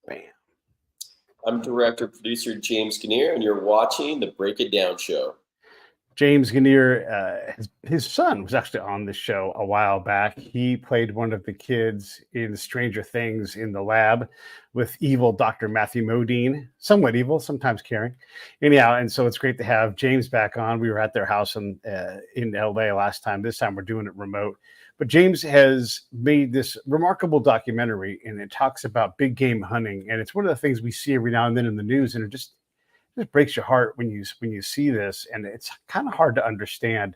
Bam. I'm director producer James Ganiere, and you're watching the Break It Down show. James Ganiere, his son was actually on the show a while back. He played one of the kids in Stranger Things in the lab with evil Dr. Matthew Modine, somewhat evil, sometimes caring. Anyhow, and so it's great to have James back on. We were at their house in LA last time. This time we're doing it remote. But James has made this remarkable documentary, and it talks about big game hunting. And it's one of the things we see every now and then in the news, and it just breaks your heart when you see this, and it's kind of hard to understand.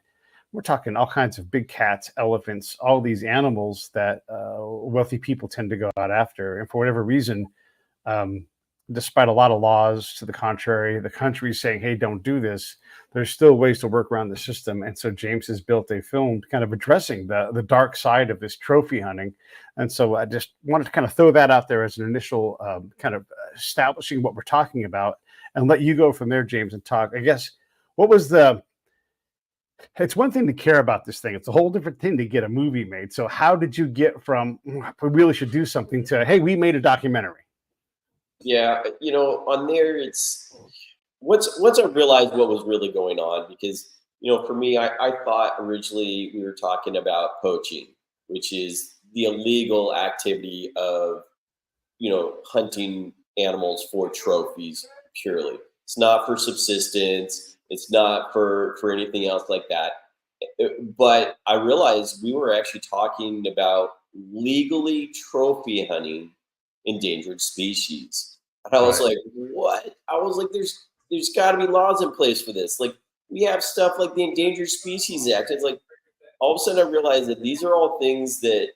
We're talking all kinds of big cats, elephants, all these animals that wealthy people tend to go out after, and for whatever reason, despite a lot of laws to the contrary, the country's saying, hey, don't do this, there's still ways to work around the system. And so James has built a film kind of addressing the dark side of this trophy hunting. And so I just wanted to kind of throw that out there as an initial kind of establishing what we're talking about, and let you go from there, James, and talk. I guess, what was it's one thing to care about this thing. It's a whole different thing to get a movie made. So how did you get from, we really should do something, to, hey, we made a documentary? Yeah, on there, it's once I realized what was really going on, because, for me, I thought originally we were talking about poaching, which is the illegal activity of, hunting animals for trophies purely. It's not for subsistence. It's not for anything else like that. But I realized we were actually talking about legally trophy hunting endangered species. And I was like, what? I was like, there's got to be laws in place for this. Like, we have stuff like the Endangered Species Act. It's like, all of a sudden I realized that these are all things that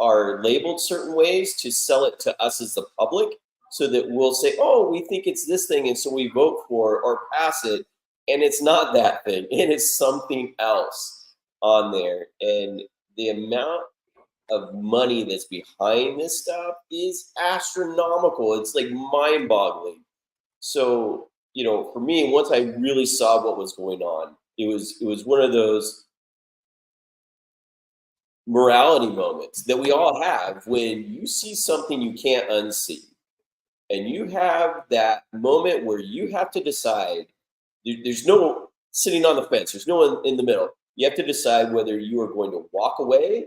are labeled certain ways to sell it to us as the public, so that we'll say, oh, we think it's this thing, and so we vote for or pass it, and it's not that thing, and it's something else on there. And the amount of money that's behind this stuff is astronomical. It's like mind-boggling. So, for me, once I really saw what was going on, it was one of those morality moments that we all have when you see something you can't unsee. And you have that moment where you have to decide. There's no sitting on the fence. There's no one in the middle. You have to decide whether you are going to walk away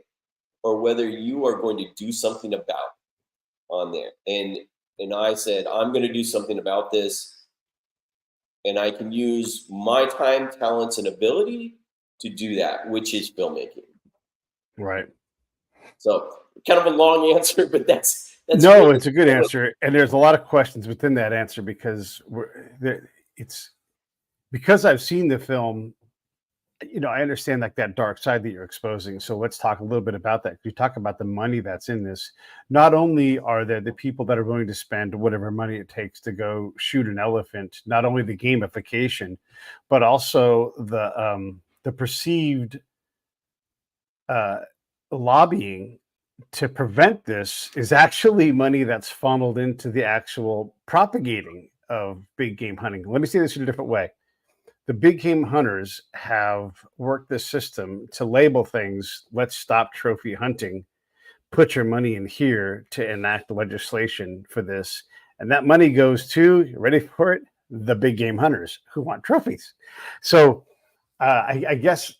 or whether you are going to do something about on there. And I said, I'm going to do something about this, and I can use my time, talents, and ability to do that, which is filmmaking. Right. So, kind of a long answer, but that's no, really, it's a good answer, and there's a lot of questions within that answer, because because I've seen the film. I understand like that dark side that you're exposing. So let's talk a little bit about that. You talk about the money that's in this. Not only are there the people that are willing to spend whatever money it takes to go shoot an elephant, not only the gamification, but also the perceived lobbying to prevent this is actually money that's funneled into the actual propagating of big game hunting. Let me say this in a different way. The big game hunters have worked this system to label things. Let's stop trophy hunting. Put your money in here to enact legislation for this. And that money goes to, you ready for it? The big game hunters who want trophies. So I guess,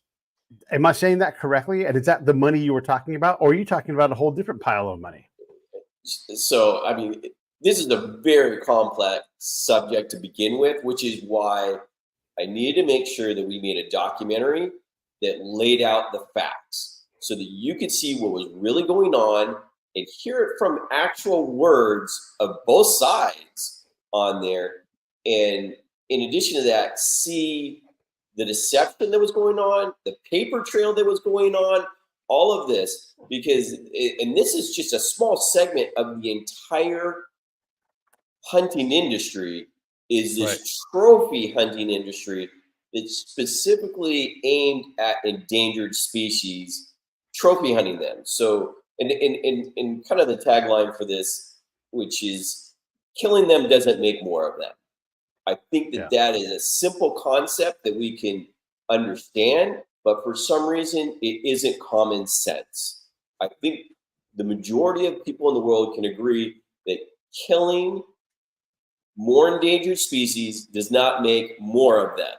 am I saying that correctly? And is that the money you were talking about? Or are you talking about a whole different pile of money? So, I mean, this is a very complex subject to begin with, which is why I needed to make sure that we made a documentary that laid out the facts so that you could see what was really going on and hear it from actual words of both sides on there. And in addition to that, see the deception that was going on, the paper trail that was going on, all of this, and this is just a small segment of the entire hunting industry, is this trophy hunting industry that's specifically aimed at endangered species, trophy hunting them. So, and kind of the tagline for this, which is killing them doesn't make more of them. I think that is a simple concept that we can understand, but for some reason, it isn't common sense. I think the majority of people in the world can agree that killing more endangered species does not make more of them.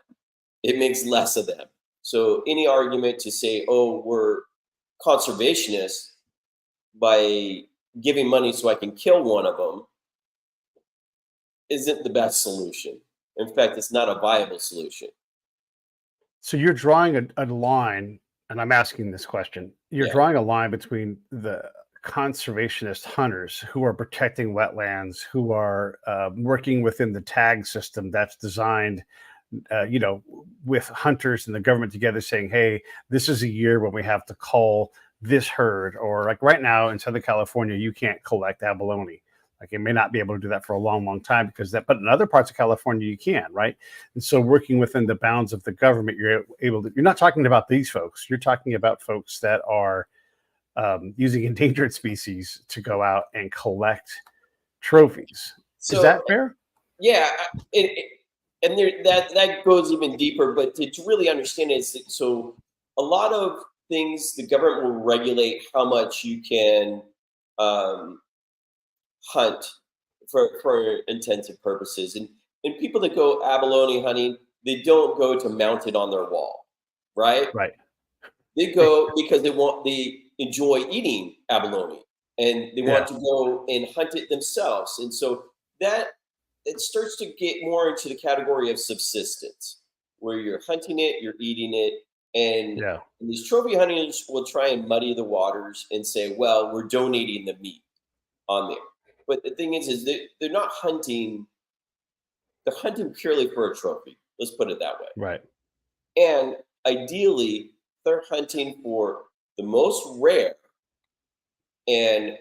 It makes less of them. So any argument to say, oh, we're conservationists by giving money so I can kill one of them isn't the best solution. In fact, it's not a viable solution. So you're drawing a line, and I'm asking this question. You're Yeah. drawing a line between the conservationist hunters who are protecting wetlands, who are working within the tag system that's designed, with hunters and the government together, saying, "Hey, this is a year when we have to cull this herd," or like right now in Southern California, you can't collect abalone. Like, it may not be able to do that for a long, long time because that, but in other parts of California, you can, right? And so, working within the bounds of the government, you're able to. You're not talking about these folks. You're talking about folks that are using endangered species to go out and collect trophies. Is So that fair? yeah, and there that goes even deeper. But to really understand it, so a lot of things the government will regulate how much you can um, hunt for intensive purposes, and people that go abalone hunting, they don't go to mount it on their wall, right? Right. They go because they enjoy eating abalone and they want Yeah. to go and hunt it themselves. And so that it starts to get more into the category of subsistence, where you're hunting it, you're eating it, and Yeah. these trophy hunters will try and muddy the waters and say, well, we're donating the meat on there. But the thing is they're not hunting, they're hunting purely for a trophy. Let's put it that way. Right. And ideally, they're hunting for the most rare and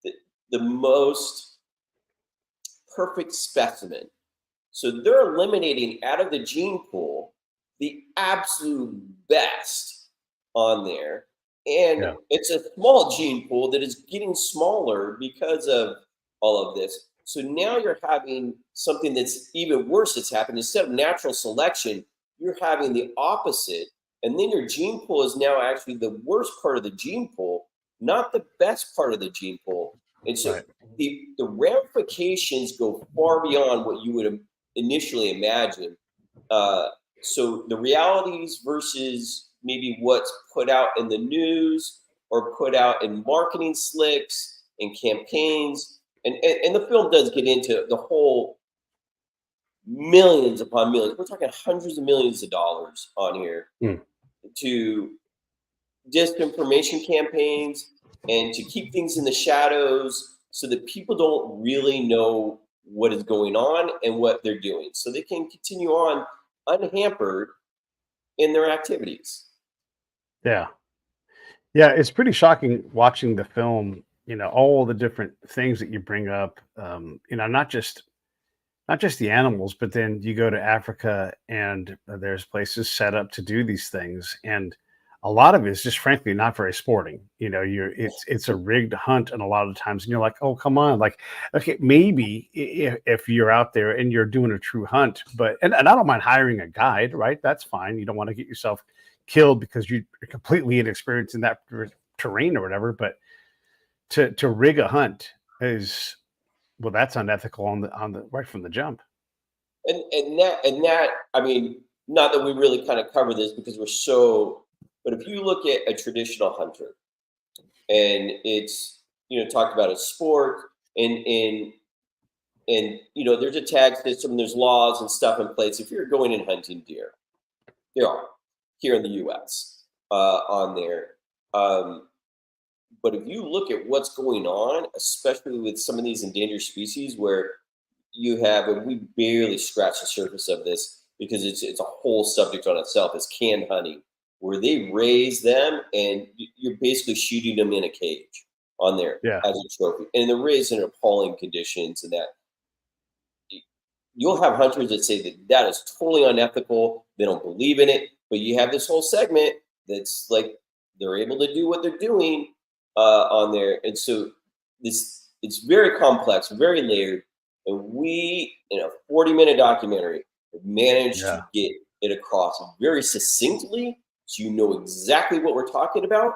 the, the most perfect specimen. So they're eliminating out of the gene pool the absolute best on there. And Yeah. it's a small gene pool that is getting smaller because of all of this. So now you're having something that's even worse that's happened. Instead of natural selection, you're having the opposite. And then your gene pool is now actually the worst part of the gene pool, not the best part of the gene pool. And so Right. the ramifications go far beyond what you would initially imagine. Uh, so the realities versus maybe what's put out in the news or put out in marketing slicks and campaigns. And the film does get into the whole millions upon millions. We're talking hundreds of millions of dollars on here Mm. to disinformation campaigns and to keep things in the shadows so that people don't really know what is going on and what they're doing. So they can continue on unhampered in their activities. Yeah. Yeah. It's pretty shocking watching the film. All the different things that you bring up. Not just the animals, but then you go to Africa and there's places set up to do these things, and a lot of it is just frankly not very sporting. It's a rigged hunt, and a lot of times, and you're like, oh come on, like, okay, maybe if you're out there and you're doing a true hunt, but and I don't mind hiring a guide, right? That's fine. You don't want to get yourself killed because you're completely inexperienced in that terrain or whatever, but to rig a hunt is, well, that's unethical on the right from the jump. And that I mean, not that we really kind of cover this because we're so, but if you look at a traditional hunter and it's talked about as sport and there's a tag system, there's laws and stuff in place. If you're going and hunting deer, there are here in the U.S. On there. Um, but if you look at what's going on, especially with some of these endangered species, where you have, and we barely scratch the surface of this because it's a whole subject on itself, is canned hunting, where they raise them and you're basically shooting them in a cage on there Yeah. as a trophy, and they're raised in appalling conditions, and that you'll have hunters that say that that is totally unethical. They don't believe in it, but you have this whole segment that's like they're able to do what they're doing on there, and so this it's very complex, very layered, and we in a 40-minute documentary have managed to Yeah. get it across very succinctly, so you know exactly what we're talking about.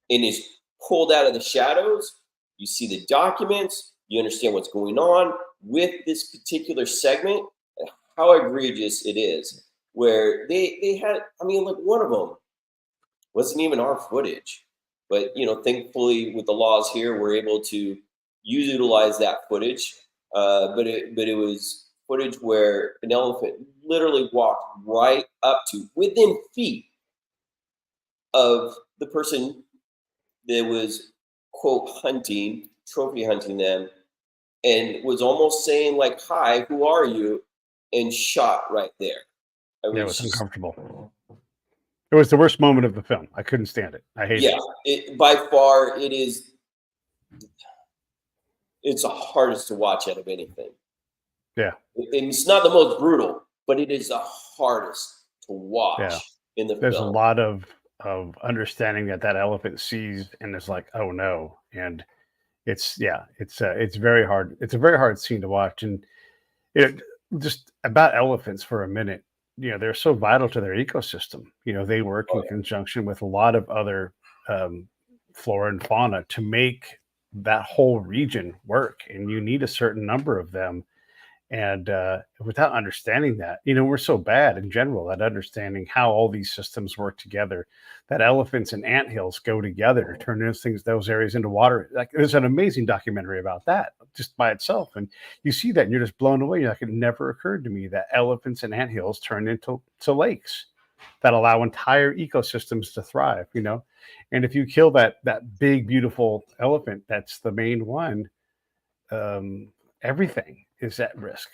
And it's pulled out of the shadows you see the documents, you understand what's going on with this particular segment, and how egregious it is. Where they had, I mean, like one of them wasn't even our footage, but thankfully with the laws here, we're able to utilize that footage. But it was footage where an elephant literally walked right up to within feet of the person that was quote hunting, trophy hunting them, and was almost saying like, "Hi, who are you?" and shot right there. I Yeah, it was was just, uncomfortable. It was the worst moment of the film. I couldn't stand it. I hated yeah, it. by far it is. It's the hardest to watch out of anything. Yeah, And it's not the most brutal, but it is the hardest to yeah. watch in the There's a film. lot of understanding that that elephant sees and is like, oh no, and it's very hard. It's a very hard scene to watch, and it just about elephants for a minute. They're so vital to their ecosystem. They work Oh in conjunction with a lot of other um, flora and fauna to make that whole region work, and you need a certain number of them. And without understanding that, we're so bad in general at understanding how all these systems work together. That elephants and anthills go together to turn those areas into water. Like there's an amazing documentary about that just by itself, and you see that and you're just blown away. You're like, it never occurred to me that elephants and anthills turn into lakes that allow entire ecosystems to thrive. And if you kill that big beautiful elephant, that's the main one, um, everything is at risk.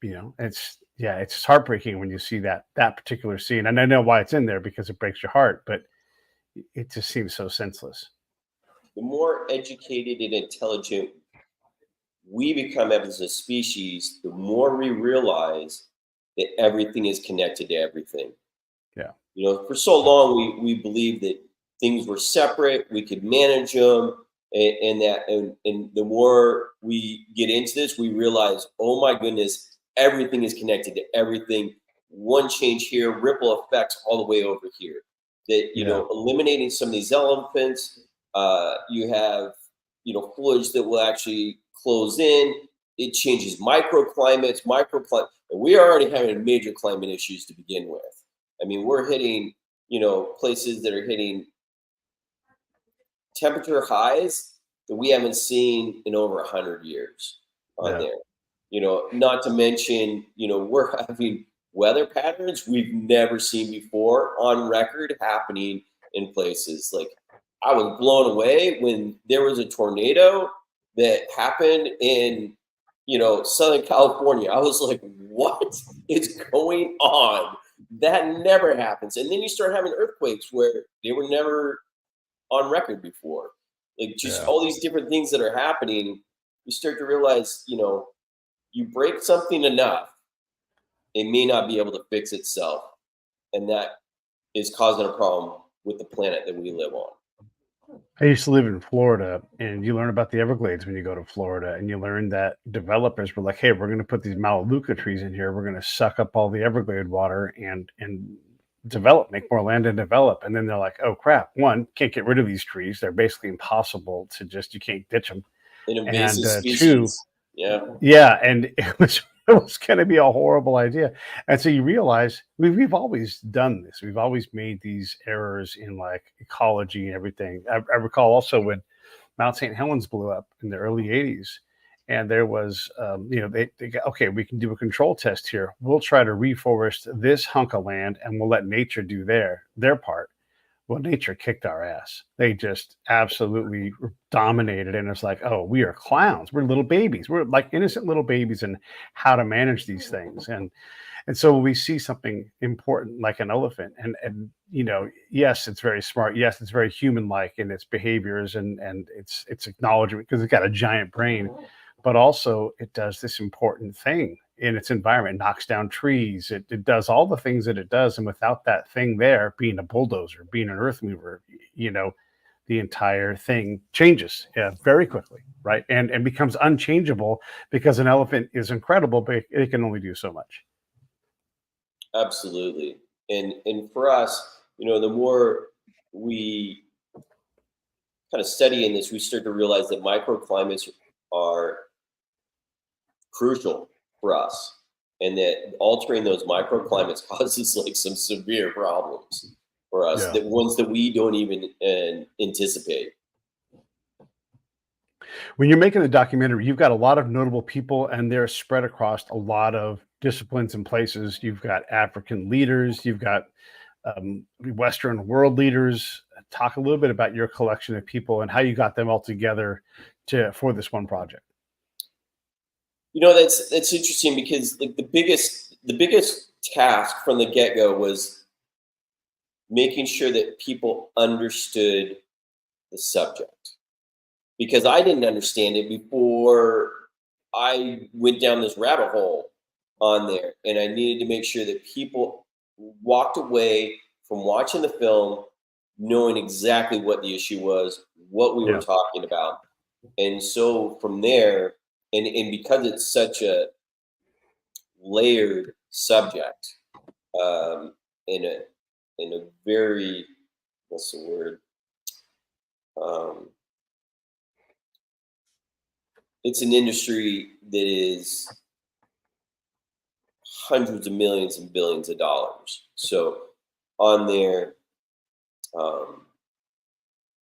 It's heartbreaking when you see that particular scene, and I know why it's in there because it breaks your heart, but it just seems so senseless. The more educated and intelligent we become as a species, the more we realize that everything is connected to everything. Yeah, For so long we believed that things were separate, we could manage them, and the more we get into this, we realize, oh my goodness, everything is connected to everything. One change here, ripple effects all the way over here. That yeah, eliminating some of these elephants, you have foliage that will actually close in. It changes microclimate, and we are already having major climate issues to begin with. I mean, we're hitting, places that are hitting temperature highs that we haven't seen in over 100 years on yeah, there. Not to mention, we're having weather patterns we've never seen before on record happening in places. Like, I was blown away when there was a tornado that happened in, Southern California. I was like, what is going on? That never happens. And then you start having earthquakes where they were never on record before. Like, just yeah. all these different things that are happening, you start to realize, you break something enough, it may not be able to fix itself. And that is causing a problem with the planet that we live on. I used to live in Florida, and you learn about the Everglades when you go to Florida, and you learn that developers were like, "Hey, we're going to put these Melaleuca trees in here. We're going to suck up all the Everglade water and develop, make more land and develop." And then they're like, "Oh crap! One, can't get rid of these trees. They're basically impossible to you can't ditch them. An And invasive two, species. Yeah. yeah, and it was going to be a horrible idea." And so you realize we've always done this. We've always made these errors in like ecology and everything. I recall also when Mount St. Helens blew up in the early '80s, and there was, they got, okay, we can do a control test here. We'll try to reforest this hunk of land, and we'll let nature do their part. Well, nature kicked our ass. They just absolutely dominated. And it's like, oh, we are clowns. We're little babies. We're like innocent little babies in how to manage these things. And so when we see something important like an elephant, and yes, it's very smart. Yes, it's very human-like in its behaviors and its acknowledgement because it's got a giant brain, but also it does this important thing in its environment. It knocks down trees. It does all the things that it does, and without that thing there, being a bulldozer, being an earth mover, the entire thing changes, very quickly, right? And becomes unchangeable because an elephant is incredible, but it can only do so much. Absolutely. And for us, the more we kind of studying this, we start to realize that microclimates are crucial for us, and that altering those microclimates causes like some severe problems for us, Yeah. that ones that we don't even anticipate. When you're making a documentary, you've got a lot of notable people, and they're spread across a lot of disciplines and places. You've got African leaders, you've got Western world leaders. Talk a little bit about your collection of people and how you got them all together for this one project. That's interesting, because like the biggest task from the get-go was making sure that people understood the subject, because I didn't understand it before I went down this rabbit hole on there, and I needed to make sure that people walked away from watching the film knowing exactly what the issue was, what we were Yeah. talking about. And so from there, and because it's such a layered subject, in a very, what's the word? Um, it's an industry that is hundreds of millions and billions of dollars. So on there,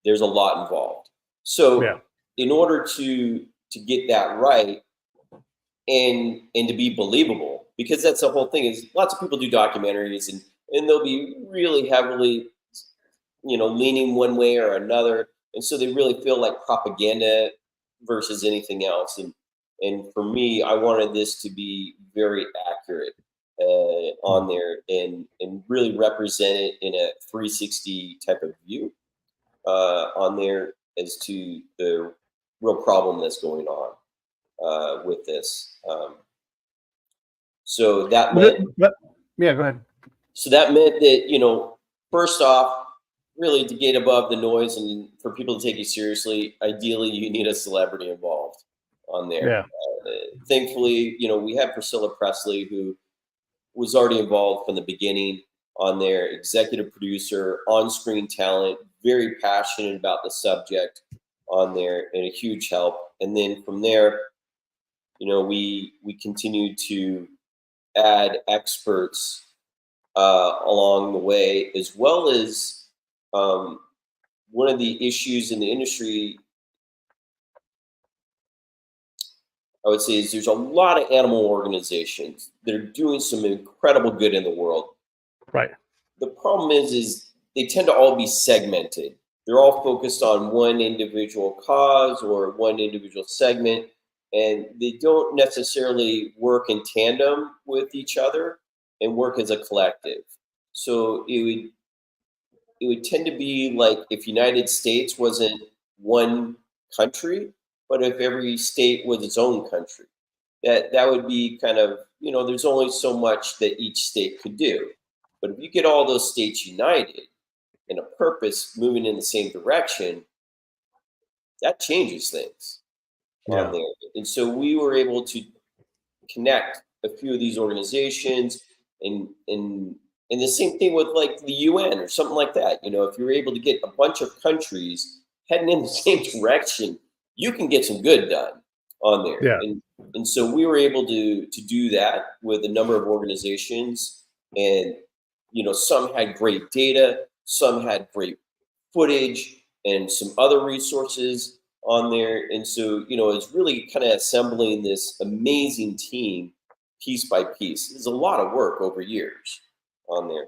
there's a lot involved. Yeah. So in order to get that right, and to be believable, because that's the whole thing, is lots of people do documentaries, and they'll be really heavily, leaning one way or another, and so they really feel like propaganda versus anything else. And for me, I wanted this to be very accurate on there, and really represent it in a 360 type of view on there as to the real problem that's going on with this. So that meant Yeah, go ahead. so that meant that, first off, really, to get above the noise and for people to take you seriously, ideally you need a celebrity involved on there. Yeah. Thankfully, we had Priscilla Presley, who was already involved from the beginning on there, executive producer, on-screen talent, very passionate about the subject on there, and a huge help. And then from there, we continued to add experts along the way, as well as one of the issues in the industry, I would say, is there's a lot of animal organizations that are doing some incredible good in the world. Right. The problem is they tend to all be segmented. They're all focused on one individual cause or one individual segment, and they don't necessarily work in tandem with each other and work as a collective. So it would tend to be like if United States wasn't one country, but if every state was its own country. That would be kind of, there's only so much that each state could do. But if you get all those states united in a purpose, moving in the same direction, that changes things on Yeah. there. And so we were able to connect a few of these organizations, and the same thing with like the UN or something like that. If you're able to get a bunch of countries heading in the same direction, you can get some good done on there. Yeah. And so we were able to do that with a number of organizations, and some had great data, some had great footage, and some other resources on there. And so, it's really kind of assembling this amazing team piece by piece. There's a lot of work over years on there.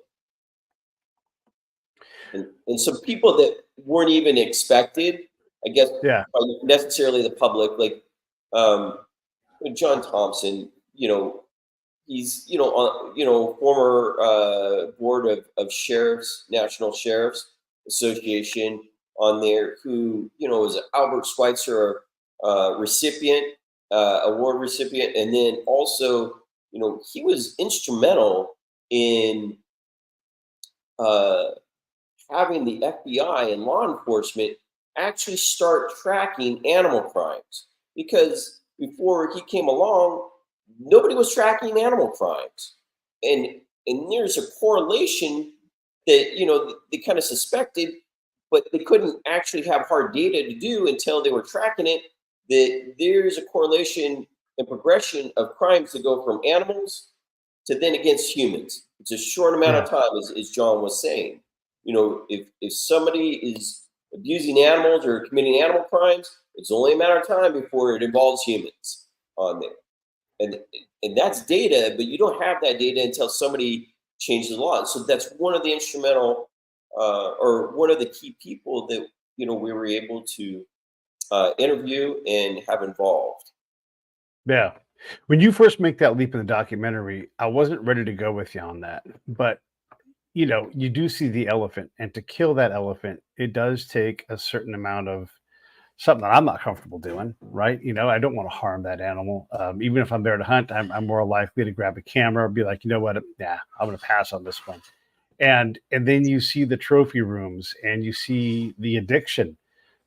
And some people that weren't even expected, I guess, Yeah. by necessarily the public, like John Thompson, he's former board of sheriffs, National Sheriffs Association on there, who is an Albert Schweitzer recipient, award recipient, and then also he was instrumental in having the FBI and law enforcement actually start tracking animal crimes, because before he came along, nobody was tracking animal crimes, and there's a correlation that they kind of suspected but they couldn't actually have hard data to do until they were tracking it, that there's a correlation and progression of crimes that go from animals to then against humans. It's a short amount Yeah. of time, as John was saying. If somebody is abusing animals or committing animal crimes, it's only a matter of time before it involves humans on there. And that's data, but you don't have that data until somebody changes the law. So that's one of the instrumental or one of the key people that we were able to interview and have involved. Yeah. When you first make that leap in the documentary, I wasn't ready to go with you on that. But, you do see the elephant. And to kill that elephant, it does take a certain amount of something that I'm not comfortable doing, right? I don't want to harm that animal. Even if I'm there to hunt, I'm more likely to grab a camera, be like, you know what? Yeah, I'm going to pass on this one. And then you see the trophy rooms and you see the addiction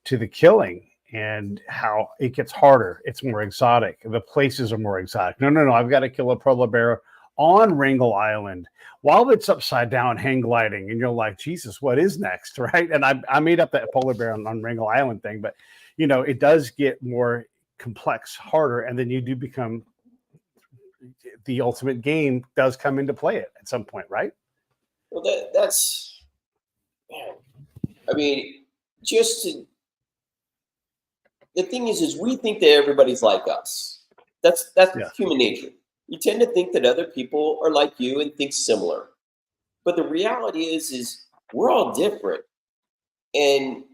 to the killing and how it gets harder. It's more exotic. The places are more exotic. No, no, no. I've got to kill a polar bear on Wrangel Island while it's upside down hang gliding. And you're like, Jesus, what is next? Right. And I made up that polar bear on Wrangel Island thing, but it does get more complex, harder. And then you do become the ultimate game does come into play at some point, right? Well, that's, man, I mean, just to, the thing is we think that everybody's like us. That's Yeah. human nature. You tend to think that other people are like you and think similar. But the reality is we're all different. And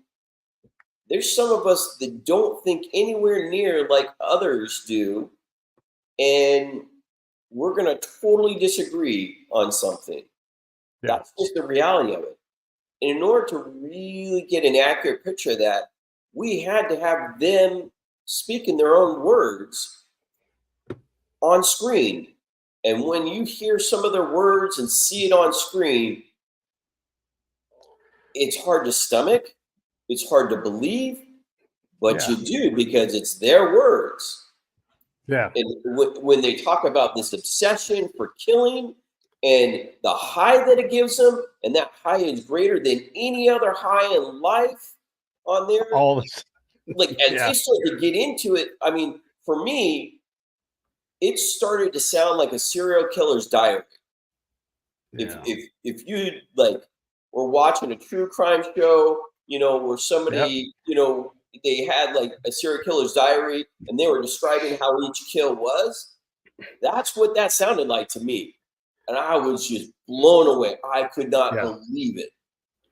there's some of us that don't think anywhere near like others do. And we're going to totally disagree on something. Yeah. That's just the reality of it. And in order to really get an accurate picture of that, we had to have them speak in their own words on screen. And when you hear some of their words and see it on screen, it's hard to stomach, it's hard to believe, but Yeah. you do because it's their words. Yeah. And when they talk about this obsession for killing and the high that it gives them, and that high is greater than any other high in life on there, All this. like as Yeah. they start to get into it, I mean, for me, it started to sound like a serial killer's diary. If Yeah. if you like were watching a true crime show, where Yep. somebody, they had like a serial killer's diary and they were describing how each kill was, that's what that sounded like to me. And I was just blown away. I could not Yeah. believe it.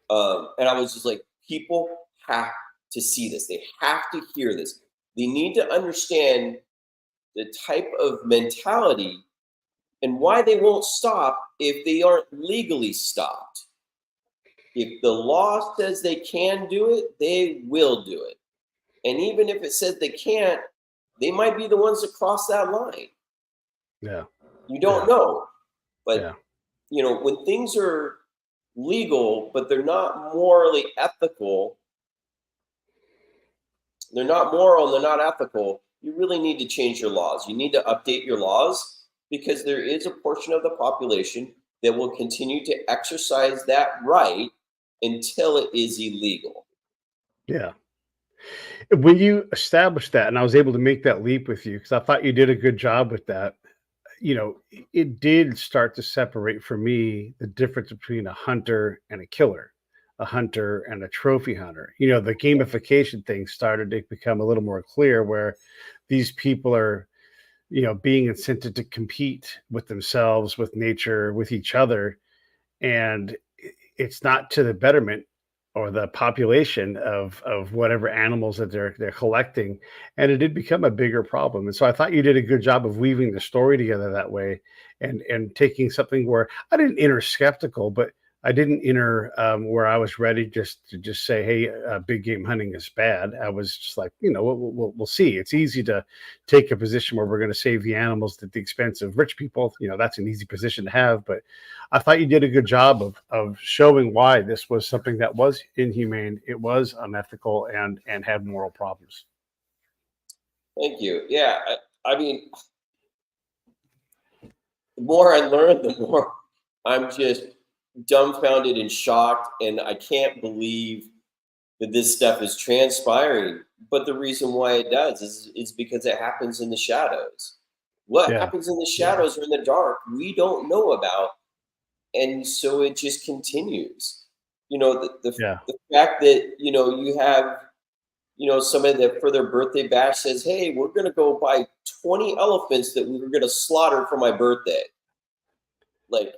And I was just like, people have to see this. They have to hear this. They need to understand the type of mentality and why they won't stop if they aren't legally stopped. If the law says they can do it, they will do it. And even if it says they can't, they might be the ones that cross that line. Yeah. You don't Yeah. know. But, Yeah. when things are legal, but they're not morally ethical, they're not moral, they're not ethical, you really need to change your laws. You need to update your laws because there is a portion of the population that will continue to exercise that right until it is illegal. Yeah. When you established that, and I was able to make that leap with you, because I thought you did a good job with that, it did start to separate for me the difference between a hunter and a killer, a hunter and a trophy hunter. The gamification thing started to become a little more clear where these people are, being incented to compete with themselves, with nature, with each other. And it's not to the betterment or the population of whatever animals that they're collecting, and it did become a bigger problem. And so I thought you did a good job of weaving the story together that way, and taking something where I didn't enter skeptical, but I didn't enter where I was ready just to just say, hey, big game hunting is bad. I was just like, we'll see. It's easy to take a position where we're going to save the animals at the expense of rich people. That's an easy position to have, but I thought you did a good job of showing why this was something that was inhumane, it was unethical, and had moral problems. Thank you. Yeah, I mean, the more I learn, the more I'm just dumbfounded and shocked, and I can't believe that this stuff is transpiring. But the reason why it does is because it happens in the shadows. What Yeah. happens in the shadows or in the dark, we don't know about. And so it just continues. Yeah. The fact that, you have, somebody that for their birthday bash says, hey, we're going to go buy 20 elephants that we were going to slaughter for my birthday. Like,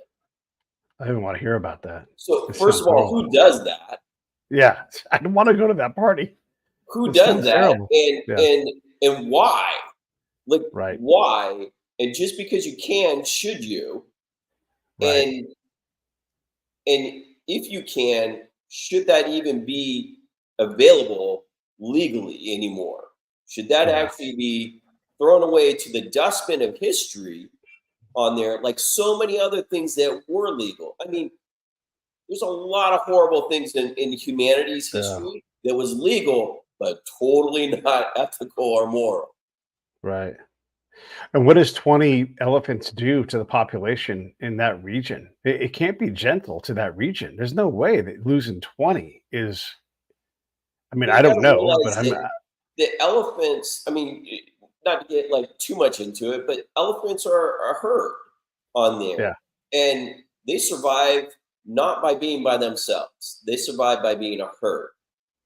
I didn't want to hear about that. so It first sounds of all, horrible. who does that? Yeah. I don't want to go to that party. Who It does sounds that? terrible. And Yeah. and why? Like, Right. why? And just because you can, should you? Right. And and if you can, should that even be available legally anymore? Should that Yeah. actually be thrown away to the dustbin of history on there, like so many other things that were legal? I mean, there's a lot of horrible things in humanity's Yeah. history that was legal, but totally not ethical or moral. Right. And what does 20 elephants do to the population in that region? It can't be gentle to that region. There's no way that losing 20 is, I mean, But I you got don't to know, realize but I'm, that the elephants, I mean, not to get like too much into it, but elephants are a herd on there. yeah. And they survive not by being by themselves, they survive by being a herd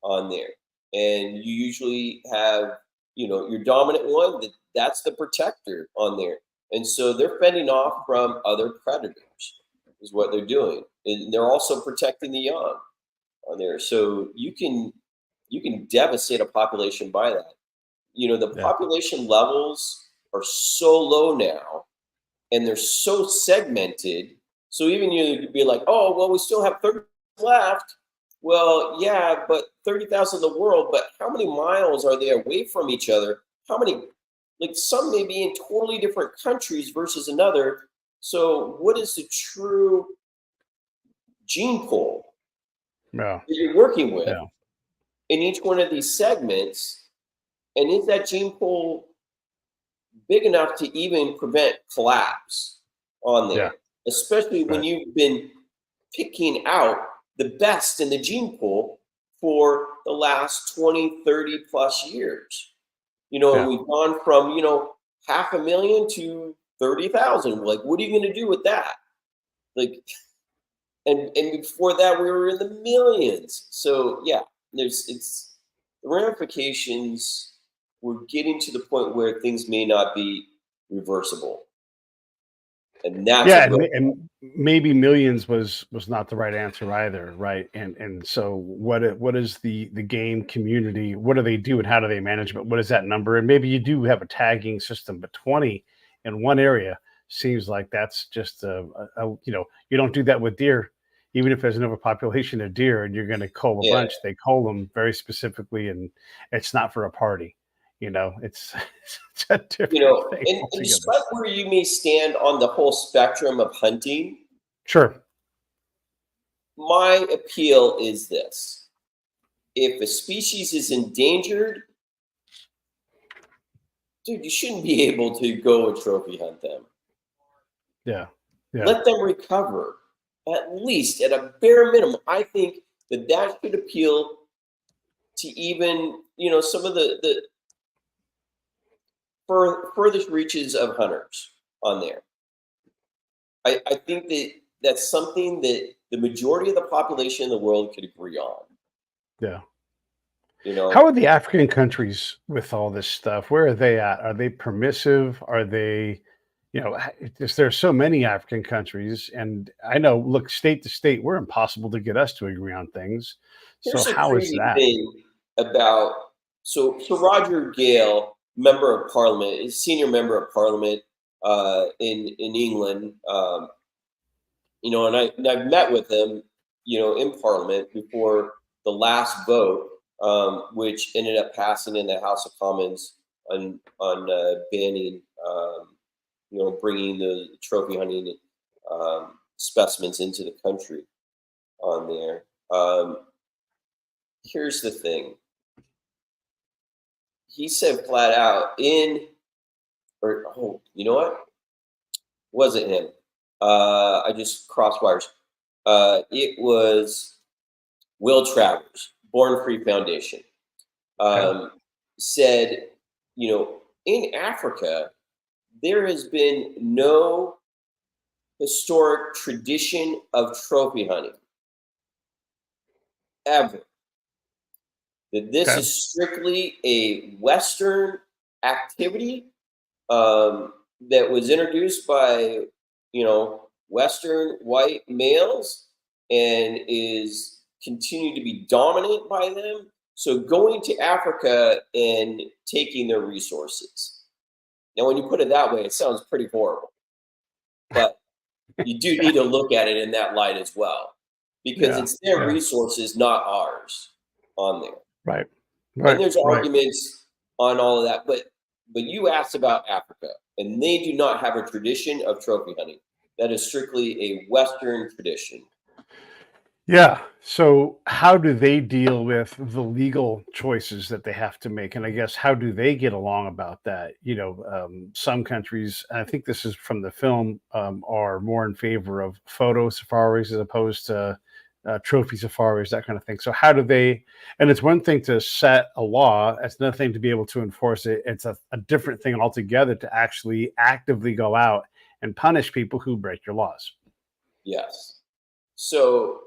on there. And you usually have, your dominant one, that's the protector on there. And so they're fending off from other predators, is what they're doing. And they're also protecting the young on there. So you can devastate a population by that. The Yeah. population levels are so low now, and they're so segmented. So even you could be like, oh, well, we still have 30 left. Well, yeah, but 30,000 in the world, but how many miles are they away from each other? How many, like some may be in totally different countries versus another. So what is the true gene pool Yeah. that you're working with Yeah. in each one of these segments? And is that gene pool big enough to even prevent collapse on Yeah. there? Especially when Right. you've been picking out the best in the gene pool for the last 20, 30 plus years. And Yeah. we've gone from, 500,000 to 30,000. Like, what are you going to do with that? Like, and before that, we were in the millions. So yeah, it's the ramifications. We're getting to the point where things may not be reversible, and that's a Yeah, real. and maybe millions was not the right answer either, right? And so what is the game community? What do they do and how do they manage it? What is that number? And maybe you do have a tagging system, but 20 in one area seems like that's just you don't do that with deer. Even if there's an overpopulation of deer and you're going to cull a Yeah, bunch, they cull them very specifically, and it's not for a party. It's it's a different thing and altogether. despite where you may stand on the whole spectrum of hunting, Sure. my appeal is this: if a species is endangered, dude, you shouldn't be able to go and trophy hunt them. Yeah. Yeah. Let them recover, at least at a bare minimum. I think that should appeal to even some of the furthest reaches of hunters on there. I think that that's something that the majority of the population in the world could agree on. Yeah. You How know, are the African countries with all this stuff? Where are they at? Are they permissive? Are they, just there's so many African countries, and I know, look, state to state, we're impossible to get us to agree on things. So here's a how is crazy that? thing about so Roger Gale, member of Parliament, is senior member of Parliament in England. And I've met with him, in Parliament before the last vote, which ended up passing in the House of Commons on banning, bringing the trophy hunting specimens into the country on there. Here's the thing. He said flat out you know what? Wasn't him. I just crossed wires. It was Will Travers. Born Free Foundation, Okay. said, in Africa, there has been no historic tradition of trophy hunting ever. That this Okay. is strictly a Western activity that was introduced by, Western white males and is continued to be dominant by them. So going to Africa and taking their resources. Now, when you put it that way, it sounds pretty horrible, but you do Yeah. need to look at it in that light as well, because Yeah. it's their Yeah. resources, not ours, on there. Right. And Right. there's Right. arguments on all of that, but you asked about Africa, and they do not have a tradition of trophy hunting. That is strictly a Western tradition. Yeah. So, how do they deal with the legal choices that they have to make? And I guess, how do they get along about that? Some countries, and I think this is from the film, are more in favor of photo safaris as opposed to trophy safaris, that kind of thing. So, how do they? And it's one thing to set a law, it's another thing to be able to enforce it. It's a different thing altogether to actually actively go out and punish people who break your laws. Yes. So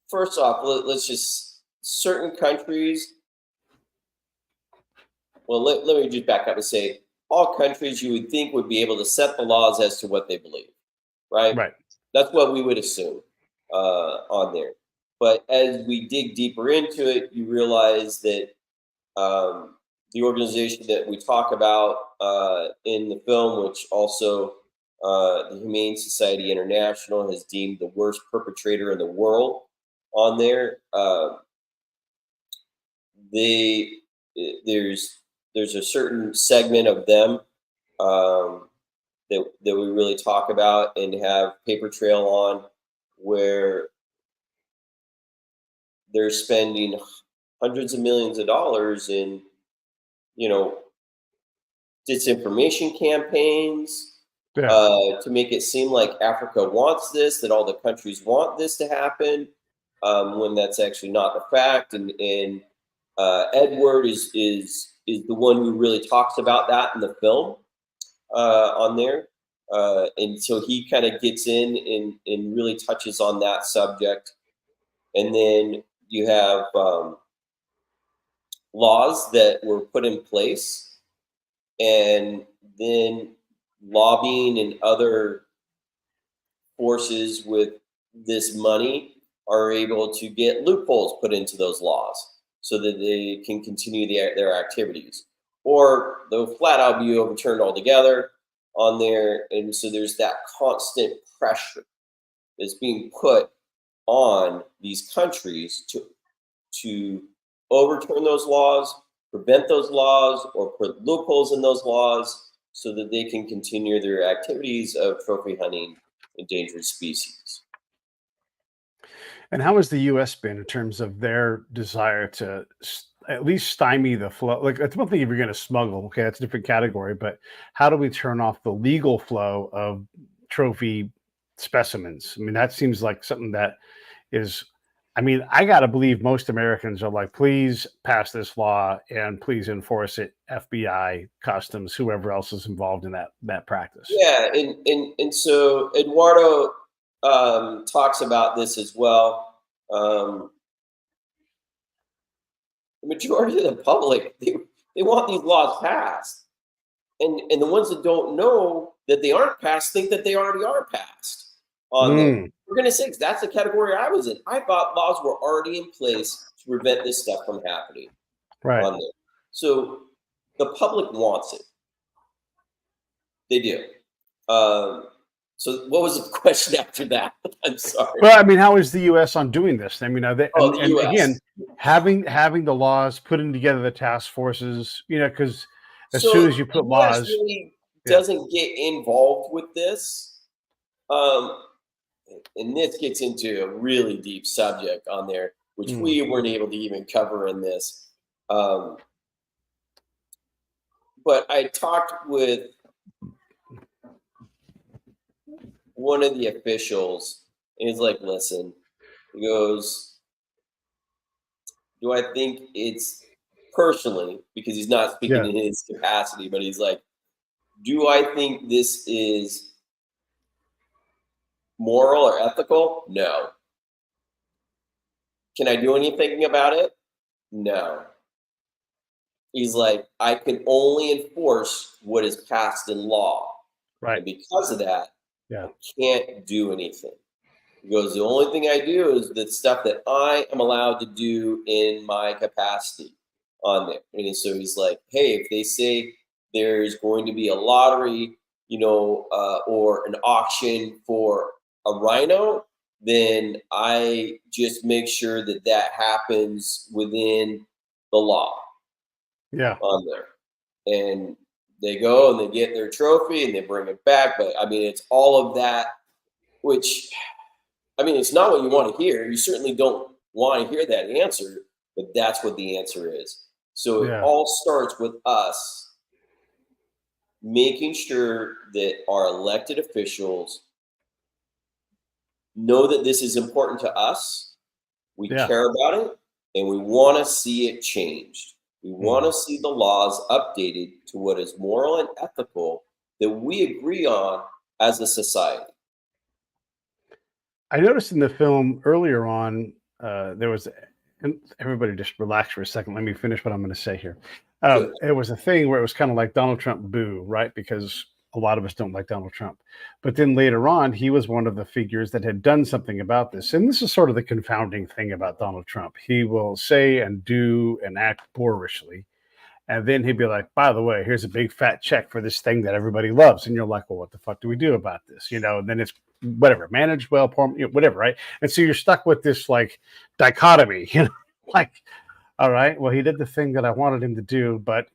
first off, let's just certain countries. Well, let me just back up and say all countries you would think would be able to set the laws as to what they believe, right? Right. That's what we would assume on there. But as we dig deeper into it, you realize that the organization that we talk about in the film, which also the Humane Society International has deemed the worst perpetrator in the world on there. They there's a certain segment of them that we really talk about and have paper trail on, where they're spending hundreds of millions of dollars in, you know, disinformation campaigns Yeah. to make it seem like Africa wants this, that all the countries want this to happen, when that's actually not the fact. And Edward is the one who really talks about that in the film on there. And so he kind of gets in and really touches on that subject. And then you have laws that were put in place, and then lobbying and other forces with this money are able to get loopholes put into those laws so that they can continue their activities, or they'll flat out be overturned altogether on there. And so there's that constant pressure that's being put on these countries to overturn those laws, prevent those laws, or put loopholes in those laws so that they can continue their activities of trophy hunting endangered species. And how has the U.S. been in terms of their desire to at least stymie the flow? Like, it's one thing if you're going to smuggle, okay, that's a different category. But how do we turn off the legal flow of trophy specimens? I mean, that seems like something that is. I mean, I got to believe most Americans are like, please pass this law and please enforce it. FBI, customs, whoever else is involved in that practice. Yeah, and so Eduardo talks about this as well. The majority of the public, they want these laws passed, and the ones that don't know that they aren't passed think that they already are passed on there. Mm, For goodness sakes, that's the category I was in. I thought laws were already in place to prevent this stuff from happening right. on there. So the public wants it. They do. Um, so what was the question after that? I'm sorry. Well, I mean, how is the U.S. on doing this? I mean, are they, Oh, the and again, U.S. having the laws, putting together the task forces, because as soon as So you the put U.S. laws, really yeah, doesn't get involved with this. Um, and this gets into a really deep subject on there, which mm, we weren't able to even cover in this. Um, but I talked with one of the officials, and he's like, "Listen," he goes, do I think it's personally, because he's not speaking Yeah. in his capacity, but he's like, do I think this is moral or ethical? No. Can I do anything about it? No. He's like, I can only enforce what is passed in law. Right. And because of that, Yeah. I can't do anything. He goes, the only thing I do is the stuff that I am allowed to do in my capacity on there. And so he's like, hey, if they say there's going to be a lottery, or an auction for a rhino, then I just make sure that that happens within the law Yeah. on there. And they go and they get their trophy and they bring it back. But I mean, it's all of that, which, I mean, it's not what you want to hear. You certainly don't want to hear that answer, but that's what the answer is. So it Yeah. all starts with us making sure that our elected officials know that this is important to us. We Yeah. care about it and we want to see it changed. We want Mhm. to see the laws updated to what is moral and ethical that we agree on as a society. I noticed in the film earlier on, there was, and everybody just relax for a second. Let me finish what I'm going to say here. Good. It was a thing where it was kind of like Donald Trump boo, right? Because a lot of us don't like Donald Trump. But then later on, he was one of the figures that had done something about this. And this is sort of the confounding thing about Donald Trump. He will say and do and act boorishly. And then he'd be like, by the way, here's a big fat check for this thing that everybody loves. And you're like, well, what the fuck do we do about this? And then it's whatever, managed well, poor, whatever, right? And so you're stuck with this like dichotomy, like, all right, well, he did the thing that I wanted him to do, but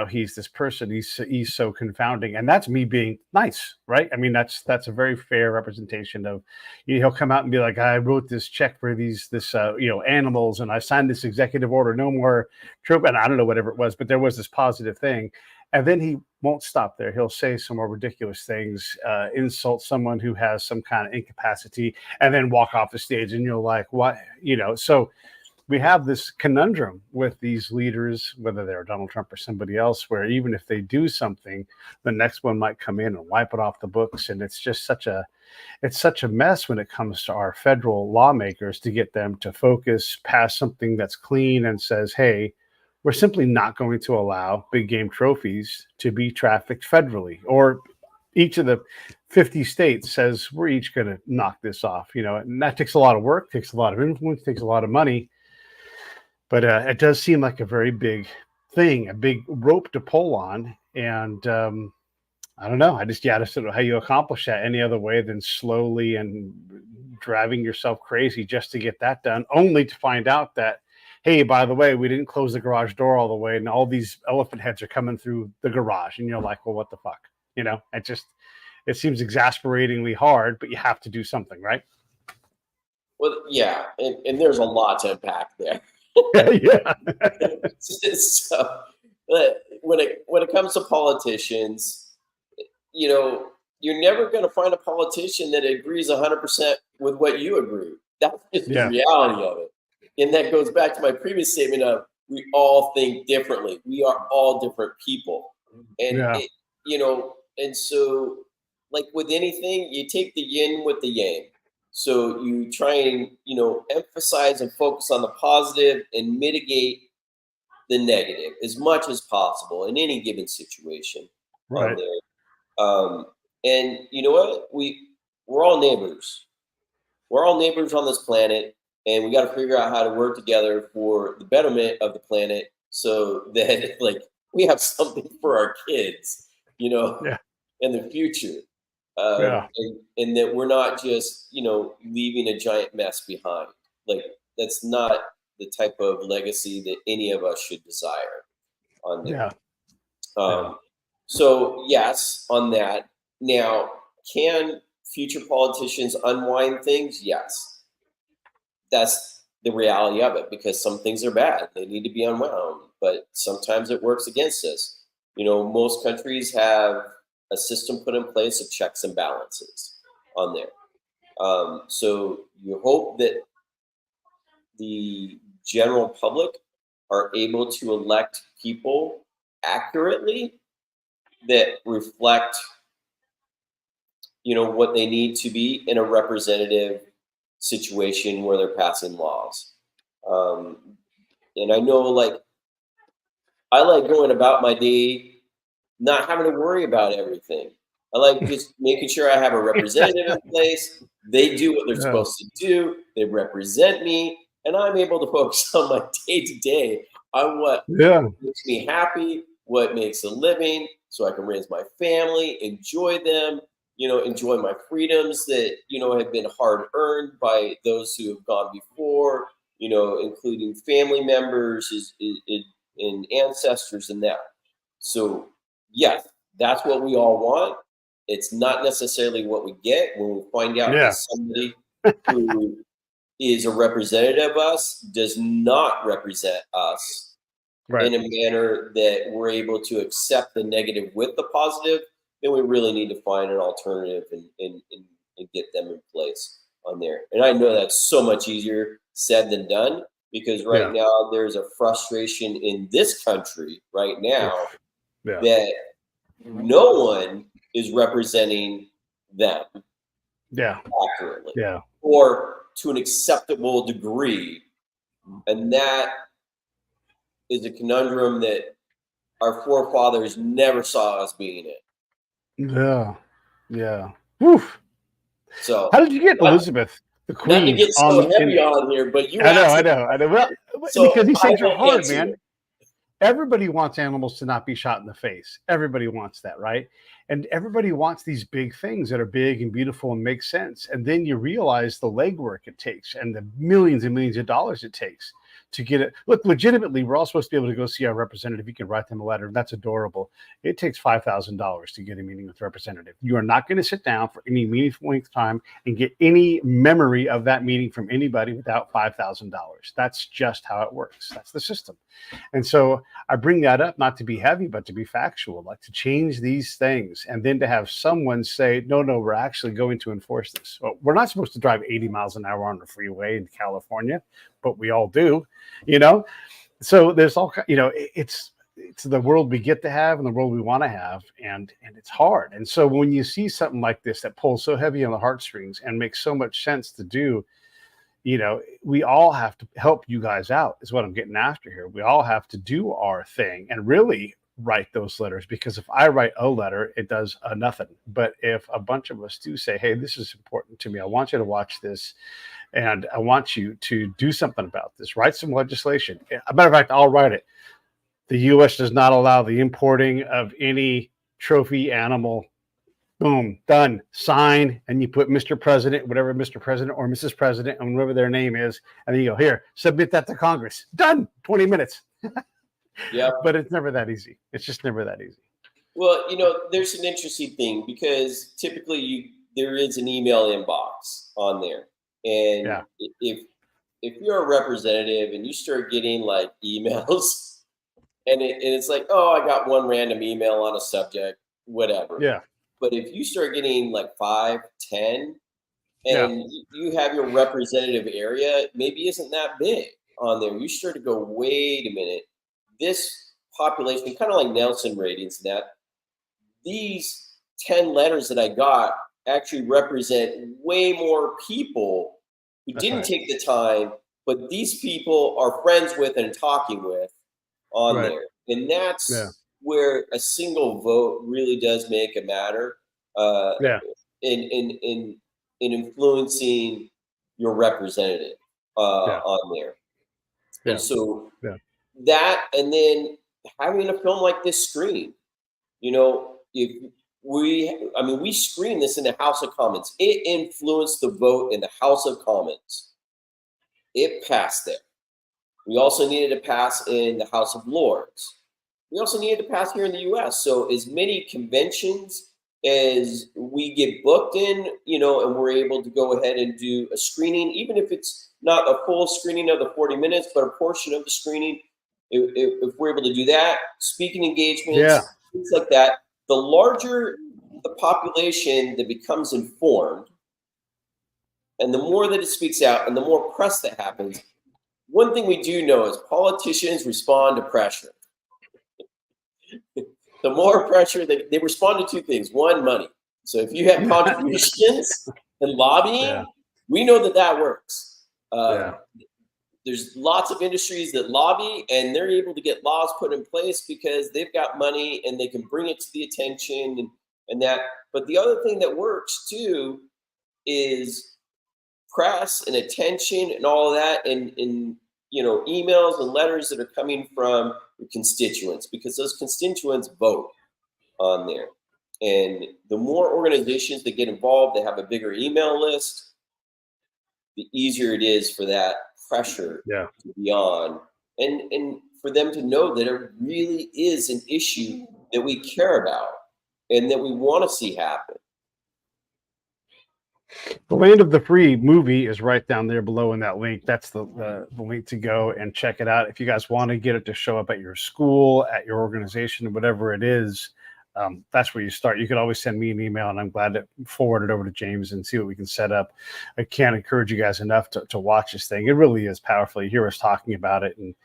he's this person. He's so confounding, and that's me being nice, right? I mean, that's a very fair representation of. He'll come out and be like, I wrote this check for this animals, and I signed this executive order, no more troop, and I don't know whatever it was, but there was this positive thing, and then he won't stop there. He'll say some more ridiculous things, insult someone who has some kind of incapacity, and then walk off the stage, and you're like, what, so we have this conundrum with these leaders, whether they're Donald Trump or somebody else, where even if they do something, the next one might come in and wipe it off the books. And it's just such a mess when it comes to our federal lawmakers to get them to focus, pass something that's clean and says, hey, we're simply not going to allow big game trophies to be trafficked federally, or each of the 50 states says we're each going to knock this off, and that takes a lot of work, takes a lot of influence, takes a lot of money. But it does seem like a very big thing, a big rope to pull on. And I don't know. I just don't know how you accomplish that any other way than slowly and driving yourself crazy just to get that done, only to find out that, hey, by the way, we didn't close the garage door all the way, and all these elephant heads are coming through the garage. And you're like, well, what the fuck? It seems exasperatingly hard, but you have to do something, right? Well, yeah, and there's a lot to unpack there. Yeah. So, but when it comes to politicians, you're never going to find a politician that agrees 100% with what you agree. That's just the Yeah. reality of it. And that goes back to my previous statement of we all think differently. We are all different people. And, Yeah. and so like with anything, you take the yin with the yang. So you try and, emphasize and focus on the positive and mitigate the negative as much as possible in any given situation on Right. there. And you know what? We're all neighbors. We're all neighbors on this planet, and we got to figure out how to work together for the betterment of the planet, so that like we have something for our kids, Yeah. in the future, Yeah. and that we're not just leaving a giant mess behind. Like that's not the type of legacy that any of us should desire on there. Yeah. Yeah. So yes, on that. Now, can future politicians unwind things? Yes. That's the reality of it, because some things are bad. They need to be unwound, but sometimes it works against us. Most countries have a system put in place of checks and balances on there. So you hope that the general public are able to elect people accurately that reflect, what they need to be in a representative situation where they're passing laws. Um, and I know, like, I like going about my day not having to worry about everything. I like just making sure I have a representative in place. They do what they're Yeah. supposed to do. They represent me, and I'm able to focus on my day to day on what Yeah. makes me happy, what makes a living, so I can raise my family, enjoy them, enjoy my freedoms that, have been hard earned by those who have gone before, including family members and ancestors and that. So, yes, that's what we all want. It's not necessarily what we get when we find out that Yeah. somebody who is a representative of us does not represent us Right. in a manner that we're able to accept the negative with the positive. Then we really need to find an alternative and get them in place on there. And I know that's so much easier said than done, because right Yeah. now there's a frustration in this country right now Yeah. that no one is representing them Yeah. accurately Yeah. or to an acceptable degree. And that is a conundrum that our forefathers never saw us being in. Yeah. Yeah. Woof. So, How did you get not, Elizabeth, the not to queen, get on so the? heavy on here, but you I know. asked I it, know. I know. Well, so because these I things are will hard, answer man. it. Everybody wants animals to not be shot in the face. Everybody wants that, right? And everybody wants these big things that are big and beautiful and make sense. And then you realize the legwork it takes and the millions and millions of dollars it takes to get it. Look, legitimately, we're all supposed to be able to go see our representative. You can write them a letter. That's adorable. It takes $5,000 to get a meeting with a representative. You are not going to sit down for any meaningful length of time and get any memory of that meeting from anybody without $5,000. That's just how it works. That's the system. And so I bring that up not to be heavy, but to be factual, like to change these things. And then to have someone say, no, we're actually going to enforce this. Well, we're not supposed to drive 80 miles an hour on the freeway in California, but we all do, So there's all, it's the world we get to have and the world we want to have. And it's hard. And so when you see something like this that pulls so heavy on the heartstrings and makes so much sense to do, we all have to help you guys out, is what I'm getting after here. We all have to do our thing and really write those letters, because if I write a letter, it does nothing. But if a bunch of us do say, hey, this is important to me, I want you to watch this, and I want you to do something about this, write some legislation. As a matter of fact, I'll write it. The U.S. does not allow the importing of any trophy animal. Boom, done, sign, and you put Mr. President, whatever Mr. President or Mrs. President, and whatever their name is, and then you go, here, submit that to Congress. Done, 20 minutes. Yeah. But it's never that easy. It's just never that easy. Well, there's an interesting thing, because typically there is an email inbox on there. And Yeah. if you're a representative and you start getting like emails and it's like, oh, I got one random email on a subject, whatever. Yeah. But if you start getting like 5, 10, Yeah. and you have your representative area, maybe isn't that big on there, you start to go, wait a minute, this population, kind of like Nelson ratings, that these 10 letters that I got actually represent way more people who That's didn't right. take the time, but these people are friends with and talking with on Right. there. And that's Yeah. where a single vote really does make a matter Yeah. in influencing your representative Yeah. on there. And Yeah. so Yeah. that, and then having a film like this screen, if we screened this in the House of Commons. It influenced the vote in the House of Commons. It passed there. We also needed to pass in the House of Lords. We also needed to pass here in the US. So as many conventions as we get booked in, and we're able to go ahead and do a screening, even if it's not a full screening of the 40 minutes, but a portion of the screening, if we're able to do that, speaking engagements, Yeah. things like that, the larger the population that becomes informed, and the more that it speaks out and the more press that happens, one thing we do know is politicians respond to pressure. The more pressure, they respond to two things. One, money. So if you have contributions and lobbying, we know that works. There's lots of industries that lobby, and they're able to get laws put in place because they've got money and they can bring it to the attention and that. But the other thing that works too is press and attention and all of that, and emails and letters that are coming from your constituents, because those constituents vote on there. And the more organizations that get involved, that have a bigger email list, the easier it is for that pressure to be on, and for them to know that it really is an issue that we care about and that we want to see happen. The Land of the Free movie is right down there below in that link. That's the link to go and check it out. If you guys want to get it to show up at your school, at your organization, whatever it is, that's where you start. You could always send me an email, and I'm glad to forward it over to James and see what we can set up. I can't encourage you guys enough to watch this thing. It really is powerful. You hear us talking about it, and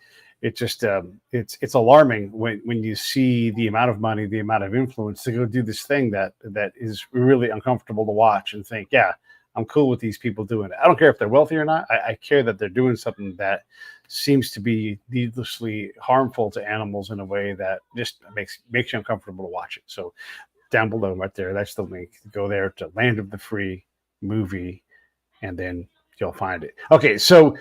it just it's alarming when you see the amount of money, the amount of influence to go do this thing that is really uncomfortable to watch and think, yeah, I'm cool with these people doing it. I don't care if they're wealthy or not. I care that they're doing something that seems to be needlessly harmful to animals in a way that just makes you uncomfortable to watch it. So down below right there, that's the link. Go there to Land of the Free movie, and then you'll find it. Okay, so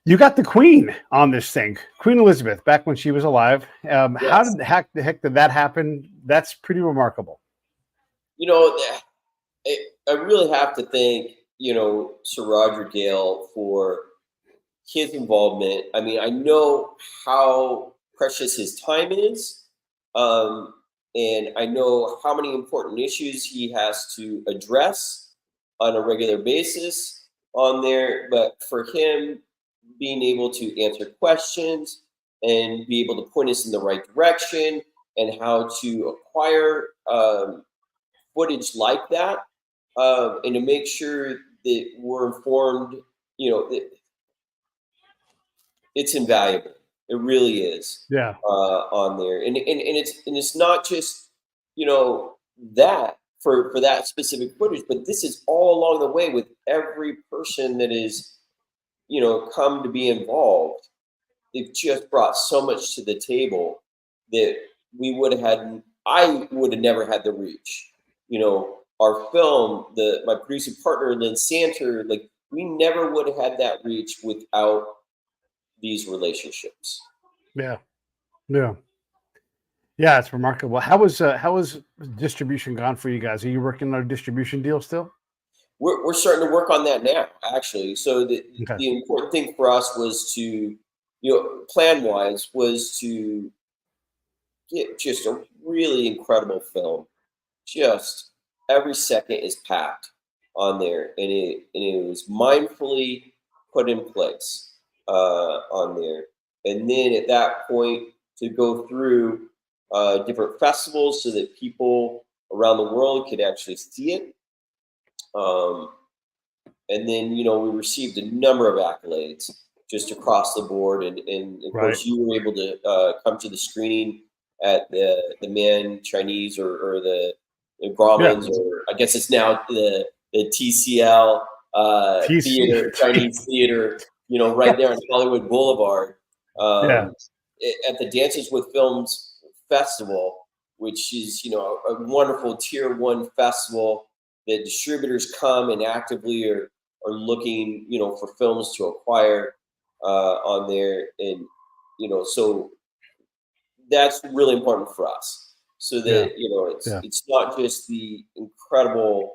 you got the Queen on this thing, Queen Elizabeth, back when she was alive. Yes. How the heck did that happen? That's pretty remarkable. I really have to thank, Sir Roger Gale for his involvement. I mean, I know how precious his time is, and I know how many important issues he has to address on a regular basis on there. But for him being able to answer questions and be able to point us in the right direction and how to acquire footage like that, and to make sure that we're informed, it's invaluable. It really is. Yeah. On there, and it's not just that for that specific footage, but this is all along the way with every person that is come to be involved. They've just brought so much to the table that we would have had. I would have never had the reach. Our film, my producing partner, Lynn Santer, like, we never would have had that reach without these relationships. Yeah. It's remarkable. How was distribution gone for you guys? Are you working on a distribution deal still? We're starting to work on that now, actually. So the important thing for us was to, plan wise, was to get just a really incredible film. Just every second is packed on there, and it was mindfully put in place on there. And then at that point, to go through different festivals so that people around the world could actually see it. And then, we received a number of accolades just across the board. And of course, you were able to come to the screening at the Man Chinese or the Grauman's, or I guess it's now the TCL theater, Chinese theater, right there on Hollywood Boulevard. At the Dances with Films Festival, which is, a wonderful tier 1 festival that distributors come and actively are looking, for films to acquire on there. And, so that's really important for us. So that, it's not just the incredible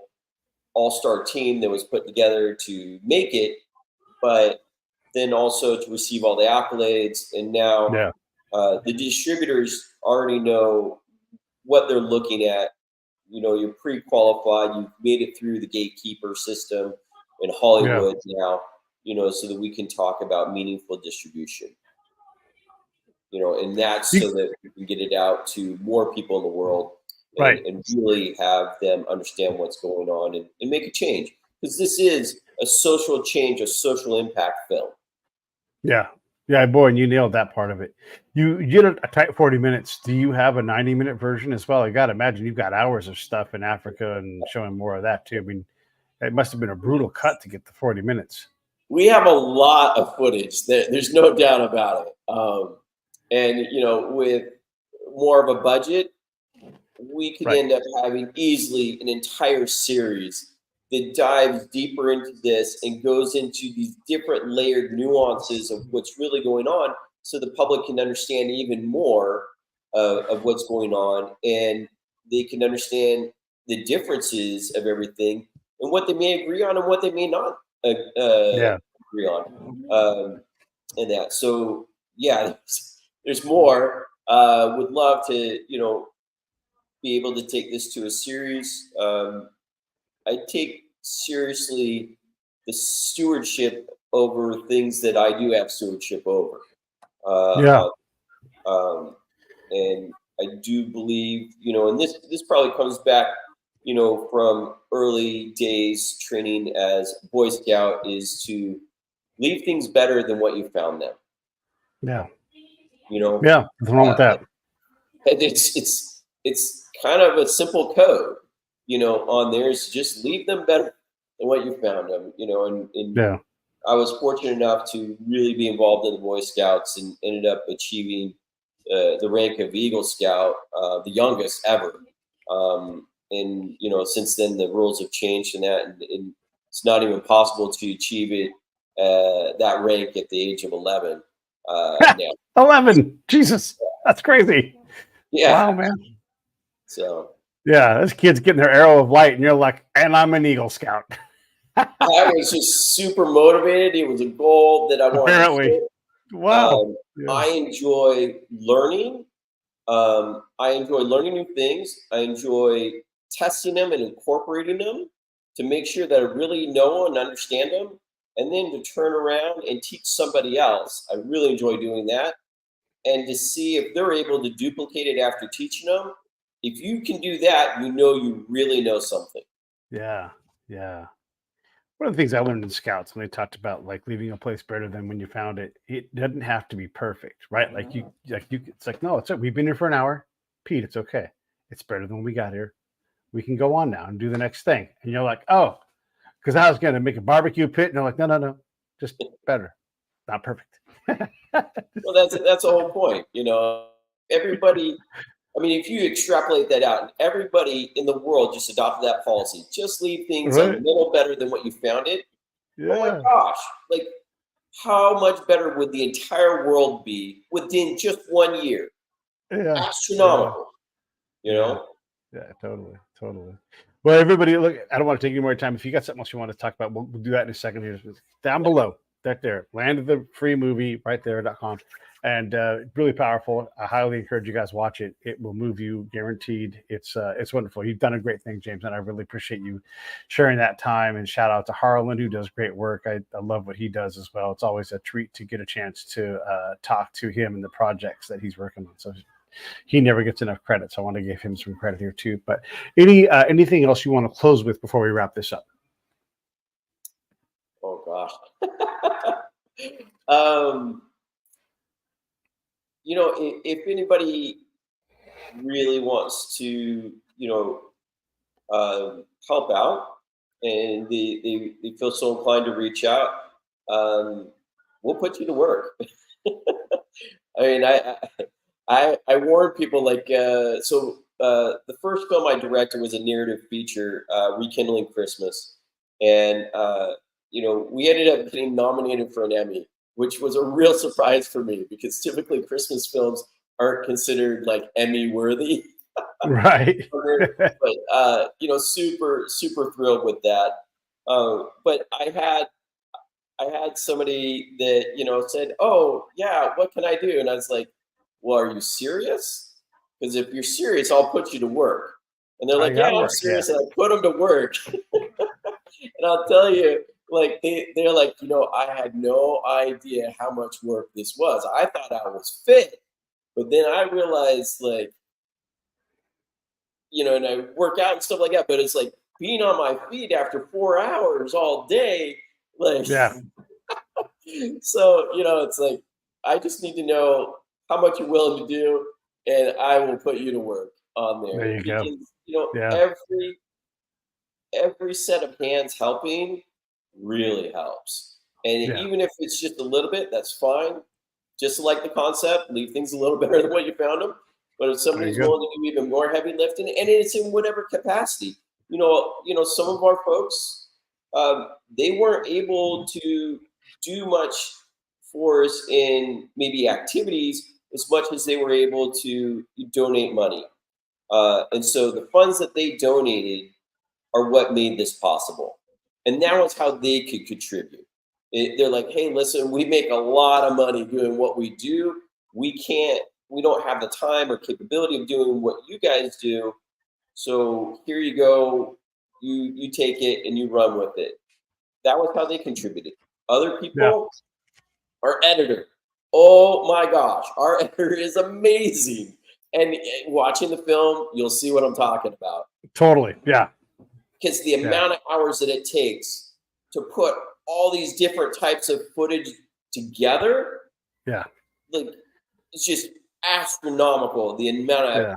all-star team that was put together to make it, but then also to receive all the accolades. And now the distributors already know what they're looking at. You're pre-qualified, you've made it through the gatekeeper system in Hollywood now, so that we can talk about meaningful distribution. And that's so that we can get it out to more people in the world, and really have them understand what's going on and make a change. Because this is a social change, a social impact film. Yeah. Yeah, boy, and you nailed that part of it. You did a tight 40 minutes. Do you have a 90-minute version as well? I got to imagine you've got hours of stuff in Africa and showing more of that too. I mean, it must have been a brutal cut to get the 40 minutes. We have a lot of footage. There's no doubt about it. And with more of a budget, we could Right. end up having easily an entire series that dives deeper into this and goes into these different layered nuances of what's really going on, so the public can understand even more of what's going on, and they can understand the differences of everything and what they may agree on and what they may not Yeah. agree on, um, and that. So yeah, there's more. Would love to be able to take this to a series. I take seriously the stewardship over things that I do have stewardship over. Yeah. Uh, and I do believe, and this probably comes back, from early days training as Boy Scout, is to leave things better than what you found them. Yeah. You know, Yeah. What's wrong with that? and it's kind of a simple code, on there is just leave them better than what you found them, and Yeah. I was fortunate enough to really be involved in the Boy Scouts and ended up achieving the rank of Eagle Scout, the youngest ever. And since then the rules have changed and that, and it's not even possible to achieve it that rank at the age of 11 now. 11. Jesus. That's crazy. Wow, Yeah. man. So Yeah. This kid's getting their arrow of light, and you're like, and I'm an Eagle Scout. I was just super motivated. It was a goal that I wanted to Apparently. hit. Wow. Yeah. I enjoy learning. I enjoy learning new things. I enjoy testing them and incorporating them to make sure that I really know and understand them, and then to turn around and teach somebody else. I really enjoy doing that, and to see if they're able to duplicate it after teaching them. If you can do that, you really know something. Yeah. Yeah. One of the things I learned in scouts when they talked about like leaving a place better than when you found it, it doesn't have to be perfect, right? It's like, no, it's we've been here for an hour. Pete, it's okay. It's better than when we got here. We can go on now and do the next thing. And you're like, oh, because I was going to make a barbecue pit. And they're like, no, just better, not perfect. Well, that's the whole point. Everybody. I mean, if you extrapolate that out, and everybody in the world just adopted that policy, just leave things a Right? little better than what you found it. Oh my Yeah. gosh! Like, how much better would the entire world be within just 1 year? Yeah. Yeah. Astronomical. You Yeah. know. Yeah, totally. Well, everybody, look, I don't want to take any more time. If you got something else you want to talk about, we'll do that in a second here. Down below, that there, land of the free movie right there.com. And really powerful. I highly encourage you guys watch it. It will move you, guaranteed. It's wonderful. You've done a great thing, James, and I really appreciate you sharing that time. And shout out to Harlan, who does great work. I love what he does as well. It's always a treat to get a chance to talk to him and the projects that he's working on. So he never gets enough credit, so I want to give him some credit here too. But anything else you want to close with before we wrap this up? Oh gosh. um, if anybody really wants to, help out, and they feel so inclined to reach out, we'll put you to work. I mean, I warn people, like, the first film I directed was a narrative feature, Rekindling Christmas, and we ended up getting nominated for an Emmy, which was a real surprise for me because typically Christmas films aren't considered like Emmy worthy. Right. But super thrilled with that. But I had somebody that said, "Oh yeah, what can I do?" And I was like, "Well, are you serious? Because if you're serious, I'll put you to work." And they're I like, "Yeah, got I'm work. Yeah. serious," and I put them to work. And I'll tell you, like they're like, I had no idea how much work this was. I thought I was fit, but then I realized, like, and I work out and stuff like that. But it's like being on my feet after 4 hours all day, like Yeah. So, it's like, I just need to know how much you're willing to do, and I will put you to work on There there you go. because, Yeah. every set of hands helping really helps. And Yeah. even if it's just a little bit, that's fine. Just like the concept, leave things a little better than what you found them. But if There somebody's you go. willing to do even more heavy lifting, and it's in whatever capacity, some of our folks, they weren't able to do much for us in maybe activities as much as they were able to donate money. And so the funds that they donated are what made this possible. And now it's how they could contribute. They're like, hey, listen, we make a lot of money doing what we do. We don't have the time or capability of doing what you guys do. So here you go. You take it and you run with it. That was how they contributed. Other Yeah. people, our editor. Oh my gosh, our editor is amazing. And watching the film, you'll see what I'm talking about Totally. Yeah. because the Yeah. amount of hours that it takes to put all these different types of footage together, Yeah. like it's just astronomical. The amount of Yeah.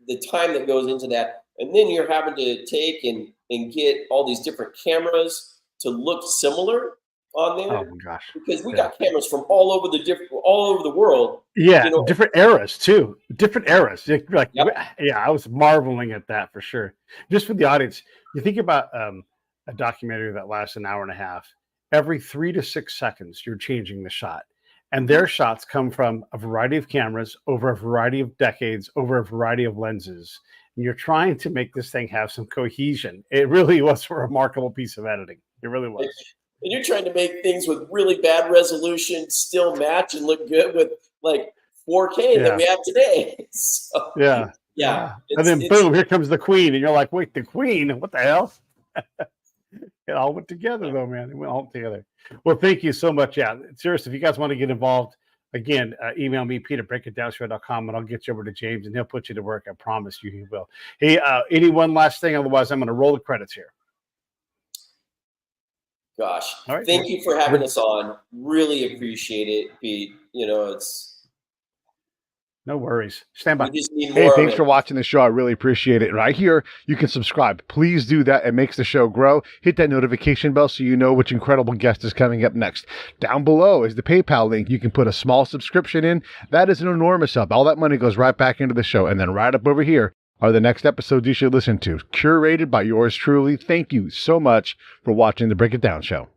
the time that goes into that, and then you're having to take and get all these different cameras to look similar on Oh there my gosh. because we Yeah. got cameras from all over the world. Yeah. You know, Different eras too. Different eras. Like, yep. yeah, I was marveling at that for sure. Just for the audience, you think about a documentary that lasts an hour and a half. Every 3 to 6 seconds, you're changing the shot. And Mhm. their shots come from a variety of cameras over a variety of decades, over a variety of lenses. And you're trying to make this thing have some cohesion. It really was a remarkable piece of editing. It really Like, was. and you're trying to make things with really bad resolution still match and look good with like 4K that Yeah. we have today. So Yeah. yeah, Yeah. And then boom, here comes the queen. And you're like, wait, the queen? What the hell? It all went together though, man. It went all together. Well, thank you so much. Yeah. Seriously, if you guys want to get involved, again, email me, peter@breakitdownshow.com, and I'll get you over to James and he'll put you to work. I promise you he will. Hey, any one last thing? Otherwise, I'm going to roll the credits here. gosh, All right. thank you for having us on. Really appreciate it, Pete. No worries. Stand We by. just need Hey, more of thanks it. for watching the show. I really appreciate it. Right here, you can subscribe. Please do that. It makes the show grow. Hit that notification bell so you know which incredible guest is coming up next. Down below is the PayPal link. You can put a small subscription in. That is an enormous help. All that money goes right back into the show. And then right up over here are the next episodes you should listen to, curated by yours truly. Thank you so much for watching The Break It Down Show.